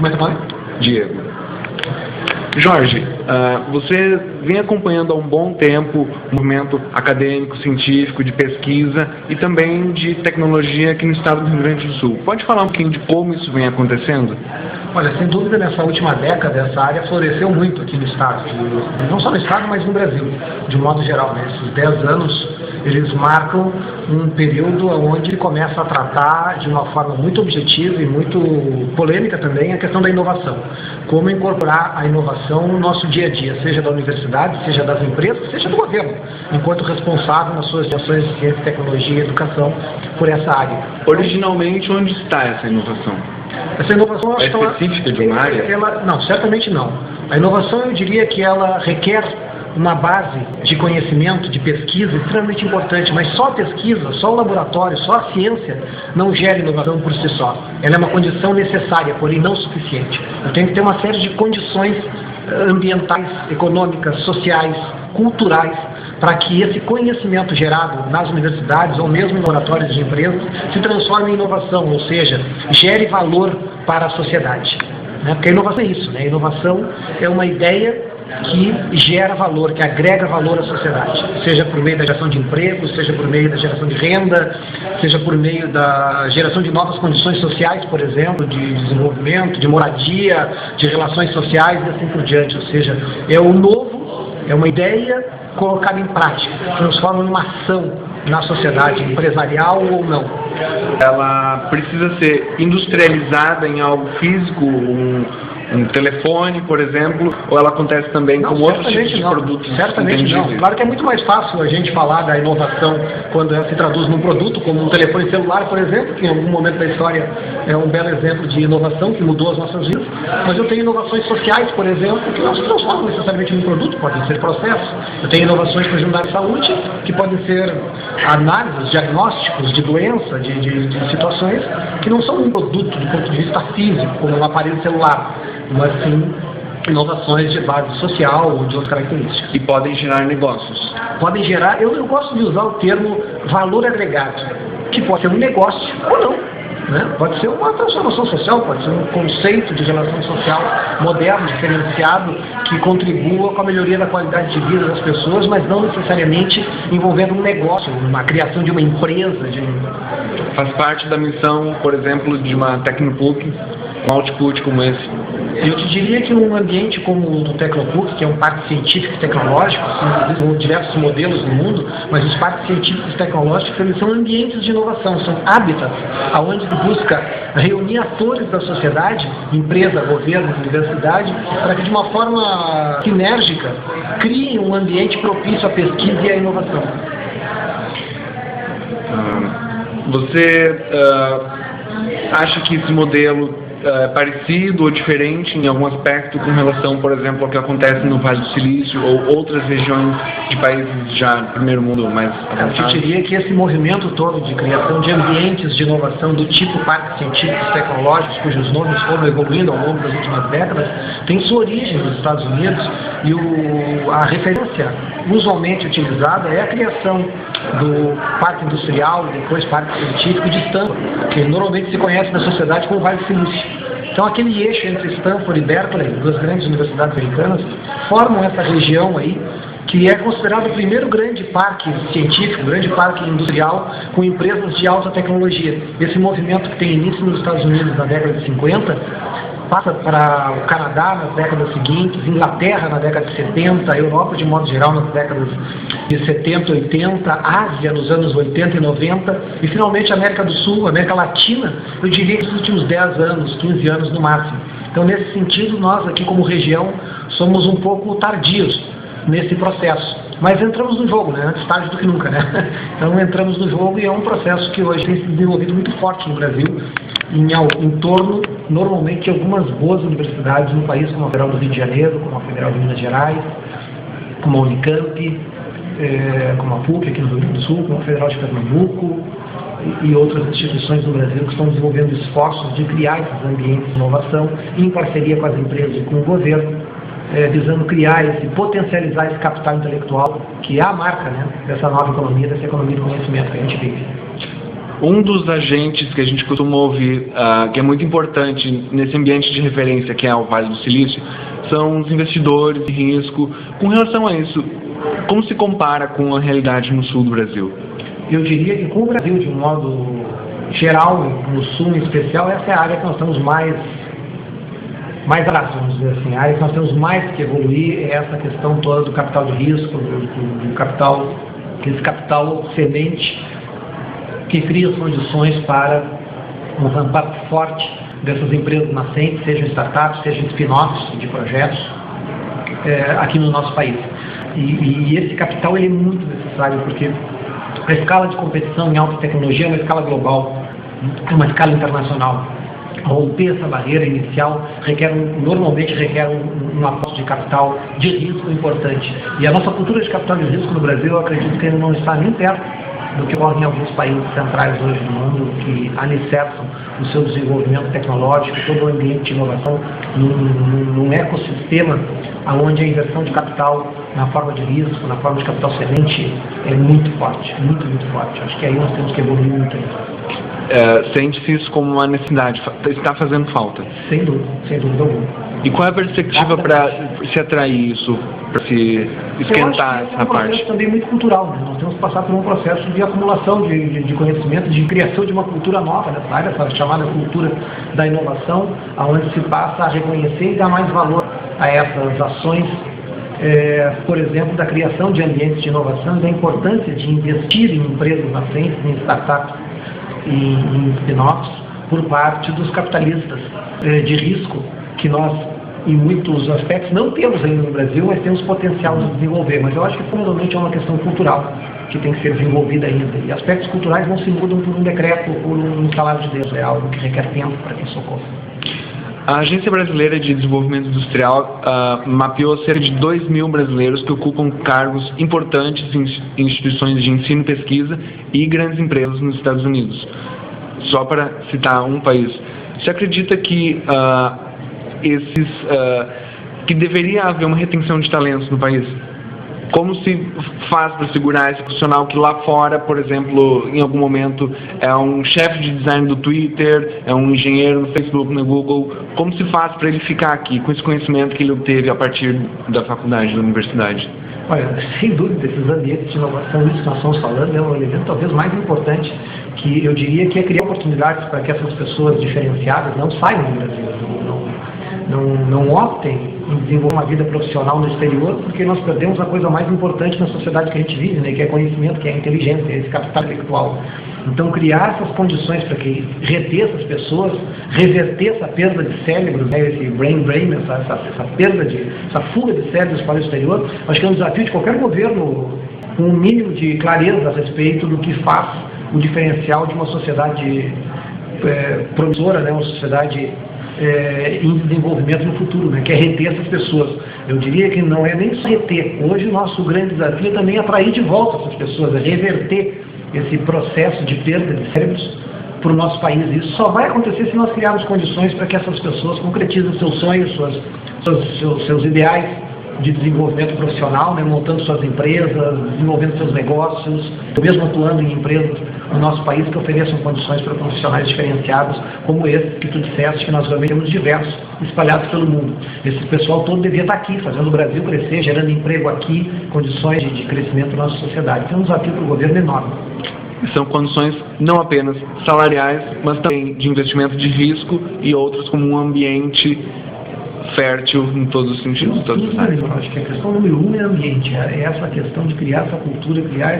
Como é que vai? Diego. Jorge, você vem acompanhando há um bom tempo o movimento acadêmico, científico, de pesquisa e também de tecnologia aqui no estado do Rio Grande do Sul. Pode falar um pouquinho de como isso vem acontecendo? Olha, sem dúvida, nessa última década, essa área floresceu muito aqui no estado. Não só no estado, mas no Brasil, de um modo geral. Né? Esses 10 anos, eles marcam um período onde começa a tratar de uma forma muito objetiva e muito polêmica também a questão da inovação. Como incorporar a inovação no nosso dia a dia, seja da universidade, seja das empresas, seja do governo, enquanto responsável nas suas ações de ciência, tecnologia e educação por essa área. Originalmente, onde está essa inovação? Essa inovação é específica de uma área? Não, certamente não. A inovação, eu diria que ela requer uma base de conhecimento, de pesquisa extremamente importante, mas só a pesquisa, só o laboratório, só a ciência não gera inovação por si só. Ela é uma condição necessária, porém não suficiente. Eu tenho que ter uma série de condições ambientais, econômicas, sociais, culturais, para que esse conhecimento gerado nas universidades ou mesmo em laboratórios de empresas se transforme em inovação, ou seja, gere valor para a sociedade. Porque a inovação é isso, né? A inovação é uma ideia que gera valor, que agrega valor à sociedade, seja por meio da geração de empregos, seja por meio da geração de renda, seja por meio da geração de novas condições sociais, por exemplo, de desenvolvimento, de moradia, de relações sociais e assim por diante. Ou seja, é o novo, é uma ideia colocada em prática, transforma em uma ação na sociedade, empresarial ou não. Ela precisa ser industrializada em algo físico, um telefone, por exemplo, ou ela acontece também com outros tipos de produtos? Certamente não. Claro que é muito mais fácil a gente falar da inovação quando ela se traduz num produto, como um telefone celular, por exemplo, que em algum momento da história é um belo exemplo de inovação que mudou as nossas vidas. Mas eu tenho inovações sociais, por exemplo, que não se transformam necessariamente num produto, podem ser processos. Eu tenho inovações, por exemplo, na saúde, que podem ser análises, diagnósticos de doença, de situações que não são um produto do ponto de vista físico, como um aparelho celular, mas sim inovações de base social ou de outras características. E podem gerar negócios? Podem gerar, eu gosto de usar o termo valor agregado, que pode ser um negócio ou não. Né? Pode ser uma transformação social, pode ser um conceito de relação social moderno, diferenciado, que contribua com a melhoria da qualidade de vida das pessoas, mas não necessariamente envolvendo um negócio, uma criação de uma empresa. Faz parte da missão, por exemplo, de uma Tecnopuc, um output como esse? Eu te diria que um ambiente como o do Tecnopuc, que é um parque científico e tecnológico, existem diversos modelos no mundo, mas os parques científicos e tecnológicos eles são ambientes de inovação, são hábitats, onde se busca reunir atores da sociedade, empresa, governo, universidade, para que de uma forma sinérgica criem um ambiente propício à pesquisa e à inovação. Você acha que esse modelo parecido ou diferente em algum aspecto com relação, por exemplo, ao que acontece no Vale do Silício ou outras regiões de países já do primeiro mundo mais avançados? Eu diria que esse movimento todo de criação de ambientes de inovação do tipo parques científicos e tecnológicos, cujos nomes foram evoluindo ao longo das últimas décadas, tem sua origem nos Estados Unidos e a referência usualmente utilizada é a criação do parque industrial e depois parque científico de Stanford, que normalmente se conhece na sociedade como Vale do Silício. Então aquele eixo entre Stanford e Berkeley, duas grandes universidades americanas, formam essa região aí, que é considerado o primeiro grande parque científico, grande parque industrial com empresas de alta tecnologia. Esse movimento que tem início nos Estados Unidos na década de 50, passa para o Canadá nas décadas seguintes, Inglaterra na década de 70, Europa de modo geral nas décadas de 70 e 80, Ásia nos anos 80 e 90 e finalmente América do Sul, América Latina, eu diria que nos últimos 10 anos, 15 anos no máximo. Então nesse sentido nós aqui como região somos um pouco tardios nesse processo. Mas entramos no jogo, né? Antes tarde do que nunca, né? Então entramos no jogo e é um processo que hoje tem se desenvolvido muito forte no Brasil, em torno, normalmente, de algumas boas universidades no país, como a Federal do Rio de Janeiro, como a Federal de Minas Gerais, como a Unicamp, como a PUC aqui no Rio Grande do Sul, como a Federal de Pernambuco e outras instituições no Brasil que estão desenvolvendo esforços de criar esses ambientes de inovação em parceria com as empresas e com o governo, visando criar e potencializar esse capital intelectual, que é a marca, né, dessa nova economia, dessa economia do conhecimento que a gente vive. Um dos agentes que a gente costuma ouvir, que é muito importante nesse ambiente de referência que é o Vale do Silício, são os investidores de risco. Com relação a isso, como se compara com a realidade no sul do Brasil? Eu diria que com o Brasil, de um modo geral, no sul em especial, essa é a área que nós estamos mais atrás, vamos dizer assim. A área que nós temos mais que evoluir é essa questão toda do capital de risco, do capital, esse capital semente, que cria as condições para um ramp-up forte dessas empresas nascentes, sejam startups, sejam spin-offs de projetos, aqui no nosso país. E esse capital ele é muito necessário, porque a escala de competição em alta tecnologia é uma escala global, é uma escala internacional. Romper essa barreira inicial normalmente requer um aporte de capital de risco importante. E a nossa cultura de capital de risco no Brasil, eu acredito que ele não está nem perto do que ocorre em alguns países centrais hoje do mundo, que alicerçam o seu desenvolvimento tecnológico, todo o ambiente de inovação, num ecossistema onde a inversão de capital na forma de risco, na forma de capital semente, é muito forte, muito, muito forte. Acho que aí nós temos que evoluir muito ainda. Sente-se isso como uma necessidade, está fazendo falta? Sem dúvida alguma. E qual é a perspectiva para se atrair isso, para se esquentar essa parte? É um processo também muito cultural, né? Nós temos que passar por um processo de acumulação de conhecimento, de criação de uma cultura nova nessa área, essa chamada cultura da inovação, onde se passa a reconhecer e dar mais valor a essas ações, por exemplo, da criação de ambientes de inovação, da importância de investir em empresas nascentes, em startups e em spin-offs, por parte dos capitalistas de risco, que nós, em muitos aspectos, não temos ainda no Brasil, mas temos potencial de desenvolver. Mas eu acho que, fundamentalmente, é uma questão cultural que tem que ser desenvolvida ainda. E aspectos culturais não se mudam por um decreto ou por um salário de Deus. É algo que requer tempo para que isso ocorra. A Agência Brasileira de Desenvolvimento Industrial mapeou cerca de 2.000 brasileiros que ocupam cargos importantes em instituições de ensino e pesquisa e grandes empresas nos Estados Unidos. Só para citar um país. Você acredita que que deveria haver uma retenção de talentos no país? Como se faz para segurar esse profissional que lá fora, por exemplo, em algum momento é um chefe de design do Twitter, é um engenheiro no Facebook, no Google? Como se faz para ele ficar aqui com esse conhecimento que ele obteve a partir da faculdade, da universidade? Olha, sem dúvida, esses ambientes de inovação, isso que nós estamos falando, é um elemento talvez mais importante, que eu diria que é criar oportunidades para que essas pessoas diferenciadas não saiam do Brasil, não optem em desenvolver uma vida profissional no exterior, porque nós perdemos a coisa mais importante na sociedade que a gente vive, né, que é conhecimento, que é a inteligência, esse capital intelectual. Então, criar essas condições para que reter essas pessoas, reverter essa perda de cérebros, né, esse brain drain, essa fuga de cérebros para o exterior, acho que é um desafio de qualquer governo com um mínimo de clareza a respeito do que faz o diferencial de uma sociedade promissora, né, uma sociedade em desenvolvimento no futuro, né, que é reter essas pessoas. Eu diria que não é nem só reter. Hoje o nosso grande desafio é também atrair de volta essas pessoas, é reverter esse processo de perda de cérebros para o nosso país. Isso só vai acontecer se nós criarmos condições para que essas pessoas concretizem seus sonhos, seus ideais de desenvolvimento profissional, né, montando suas empresas, desenvolvendo seus negócios, mesmo atuando em empresas no nosso país que ofereçam condições para profissionais diferenciados, como esse que tu disseste, que nós realmente temos diversos espalhados pelo mundo. Esse pessoal todo devia estar aqui, fazendo o Brasil crescer, gerando emprego aqui, condições de crescimento na nossa sociedade. Então, um desafio para o governo enorme. São condições não apenas salariais, mas também de investimento de risco e outros como um ambiente fértil em todos os sentidos, em todas as áreas. Eu acho que a questão número 1 é ambiente, é essa questão de criar essa cultura, criar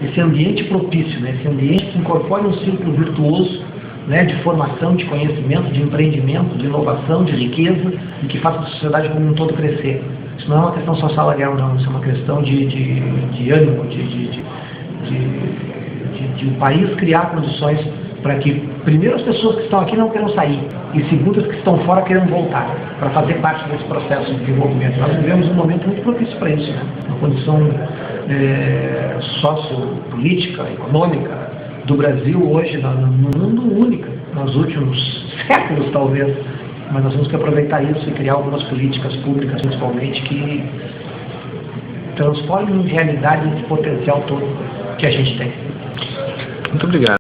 esse ambiente propício, né? Esse ambiente que incorpore um ciclo virtuoso, né, de formação, de conhecimento, de empreendimento, de inovação, de riqueza, e que faça a sociedade como um todo crescer. Isso não é uma questão só salarial, não, isso é uma questão de ânimo, de o país criar condições para que, primeiro, as pessoas que estão aqui não queiram sair, e segundo, as que estão fora queiram voltar, para fazer parte desse processo de desenvolvimento. Nós vivemos um momento muito propício para isso, né? Uma condição sociopolítica, econômica do Brasil hoje, no mundo única, nos últimos séculos talvez, mas nós temos que aproveitar isso e criar algumas políticas públicas, principalmente, que transformem em realidade esse potencial todo que a gente tem. Muito obrigado.